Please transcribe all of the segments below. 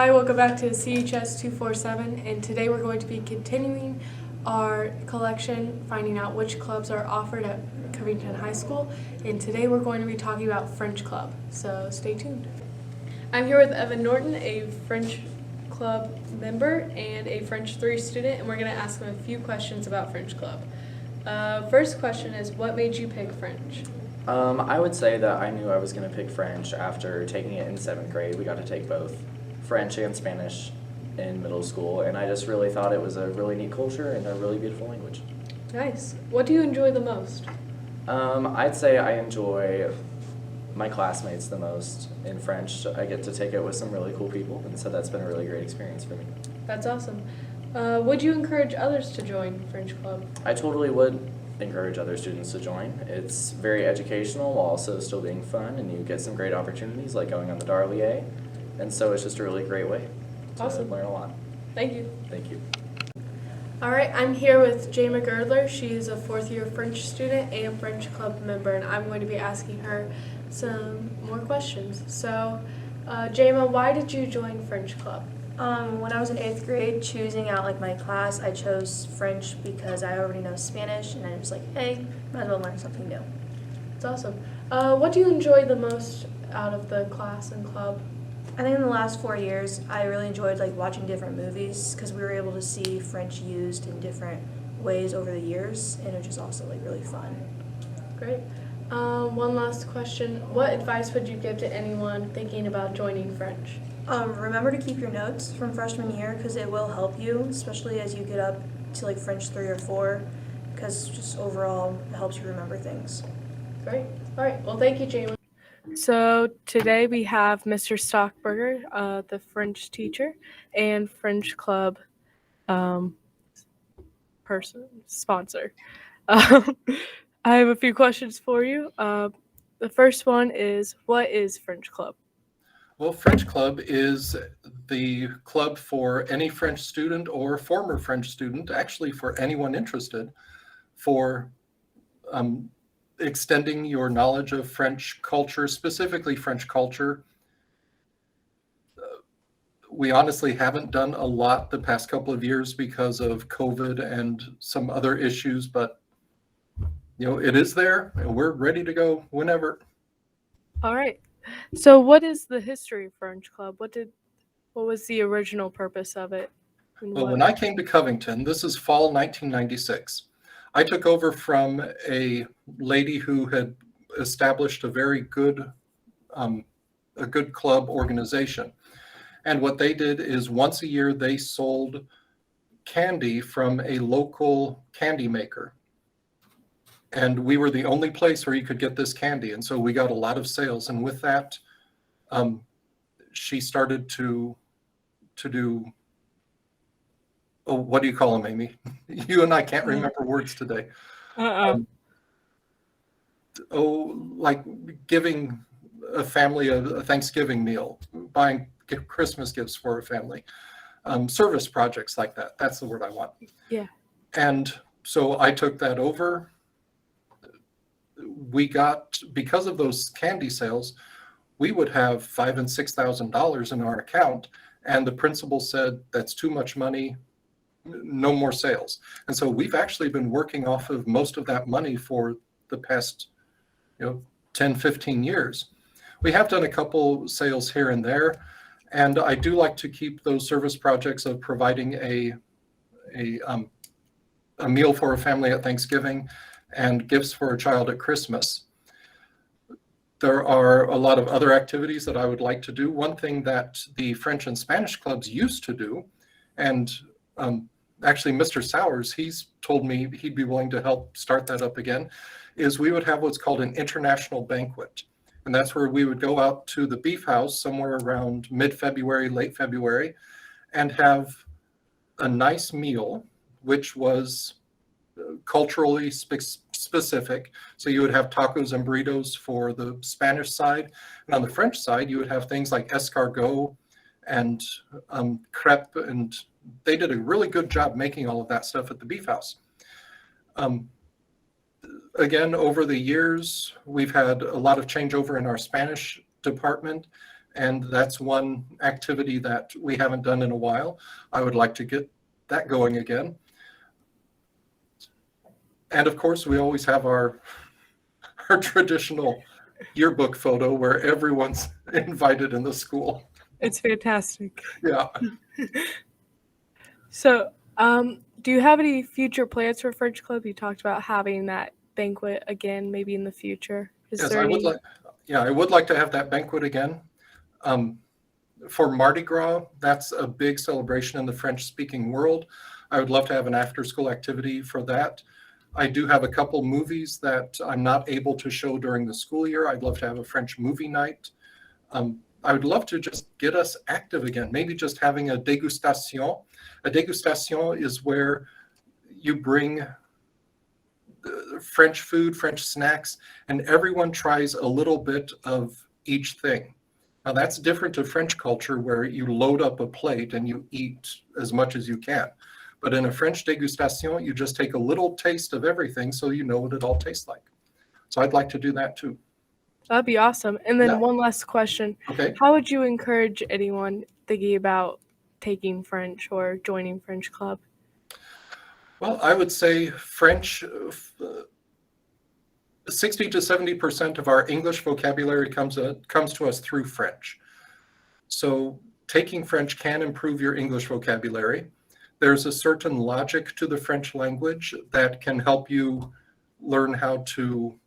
Hi, welcome back to CHS 247, and today we're going to be continuing our collection, finding out which clubs are offered at Covington High School, and today we're going to be talking about French Club, so stay tuned. I'm here with Evan Norton, a French Club member and a French 3 student, and we're going to ask him a few questions about French Club. First question is, what made you pick French? I would say that I knew I was going to pick French after taking it in 7th grade. We got to take both French and Spanish in middle school, and I just really thought it was a really neat culture and a really beautiful language. Nice. What do you enjoy the most? I'd say I enjoy my classmates the most in French. I get to take it with some really cool people, and so that's been a really great experience for me. That's awesome. Would you encourage others to join French Club? I totally would encourage other students to join. It's very educational while also still being fun, and you get some great opportunities like going on the Darlier, and so it's just a really great way to learn a lot. Thank you. Thank you. All right, I'm here with Jayma Girdler. She is a 4th-year French student and French Club member, and I'm going to be asking her some more questions. So, Jayma, why did you join French Club? When I was in 8th grade, choosing out like my class, I chose French because I already know Spanish, and I was like, hey, might as well learn something new. That's awesome. What do you enjoy the most out of the class and club? I think in the last 4 years, I really enjoyed like watching different movies because we were able to see French used in different ways over the years, and it was just also like really fun. Great. One last question. What advice would you give to anyone thinking about joining French? Remember to keep your notes from freshman year because it will help you, especially as you get up to like French 3 or 4, because just overall it helps you remember things. Great. All right. Well, thank you, Jayma. So today we have Mr. Stockberger, the French teacher and French Club sponsor. I have a few questions for you. The first one is, what is French Club? Well, French Club is the club for any French student or former French student, actually for anyone interested, for extending your knowledge of French culture, specifically French culture. We honestly haven't done a lot the past couple of years because of COVID and some other issues, but you know, it is there and we're ready to go whenever. All right. So what is the history of French Club? What was the original purpose of it? Well, when I came to Covington, this is fall 1996, I took over from a lady who had established a very good, club organization. And what they did is once a year, they sold candy from a local candy maker. And we were the only place where you could get this candy. And so we got a lot of sales. And with that, she started to do, oh, what do you call them, Amy? You and I can't remember words today. Like giving a family a Thanksgiving meal, buying Christmas gifts for a family, service projects like that. That's the word I want. Yeah. And so I took that over. We got, because of those candy sales, we would have $5,000 and $6,000 in our account. And the principal said, that's too much money, no more sales. And so we've actually been working off of most of that money for the past 10, 15 years. We have done a couple sales here and there, and I do like to keep those service projects of providing a meal for a family at Thanksgiving and gifts for a child at Christmas. There are a lot of other activities that I would like to do. One thing that the French and Spanish clubs used to do, and actually Mr. Sowers, he's told me he'd be willing to help start that up again, is we would have what's called an international banquet. And that's where we would go out to the beef house somewhere around mid-February, late February, and have a nice meal, which was culturally specific. So you would have tacos and burritos for the Spanish side. And on the French side, you would have things like escargot and crepe. And they did a really good job making all of that stuff at the beef house. Again, over the years, we've had a lot of changeover in our Spanish department. and that's one activity that we haven't done in a while. I would like to get that going again. And of course, we always have our traditional yearbook photo where everyone's invited in the school. It's fantastic. Yeah. So, do you have any future plans for French Club? You talked about having that banquet again, maybe in the future. Is Yes, there I would any? like. Yeah, I would like to have that banquet again. For Mardi Gras, that's a big celebration in the French-speaking world. I would love to have an after-school activity for that. I do have a couple movies that I'm not able to show during the school year. I'd love to have a French movie night. I would love to just get us active again, maybe just having a dégustation. A dégustation is where you bring French food, French snacks, and everyone tries a little bit of each thing. Now that's different to French culture where you load up a plate and you eat as much as you can. But in a French dégustation, you just take a little taste of everything so you know what it all tastes like. So I'd like to do that too. That'd be awesome. And then Yeah. one last question. Okay. How would you encourage anyone thinking about taking French or joining French Club? Well, I would say French, 60 to 70% of our English vocabulary comes to us through French. So taking French can improve your English vocabulary. There's a certain logic to the French language that can help you learn how to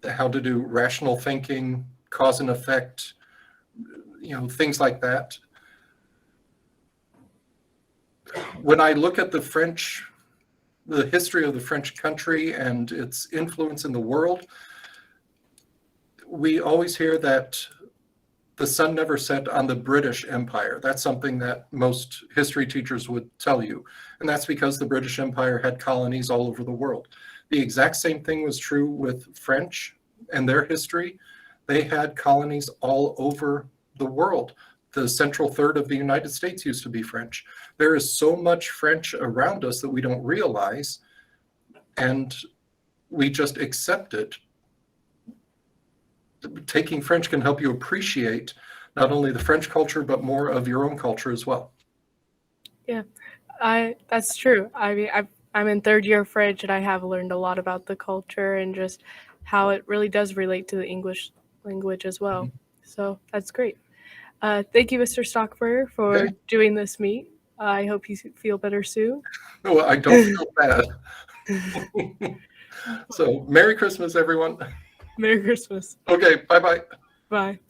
do rational thinking, cause and effect, things like that. When I look at the history of the French country and its influence in the world, we always hear that the sun never set on the British Empire. That's something that most history teachers would tell you. And that's because the British Empire had colonies all over the world. The exact same thing was true with French and their history. They had colonies all over the world. The central third of the United States used to be French. There is so much French around us that we don't realize, and we just accept it. Taking French can help you appreciate not only the French culture, but more of your own culture as well. Yeah, that's true. I mean, I'm in third year French, and I have learned a lot about the culture and just how it really does relate to the English language as well. So that's great. Thank you, Mr. Stockberger, for Okay. doing this meet. I hope you feel better soon. Oh, I don't feel bad. So Merry Christmas, everyone. Merry Christmas. Okay, bye-bye. Bye.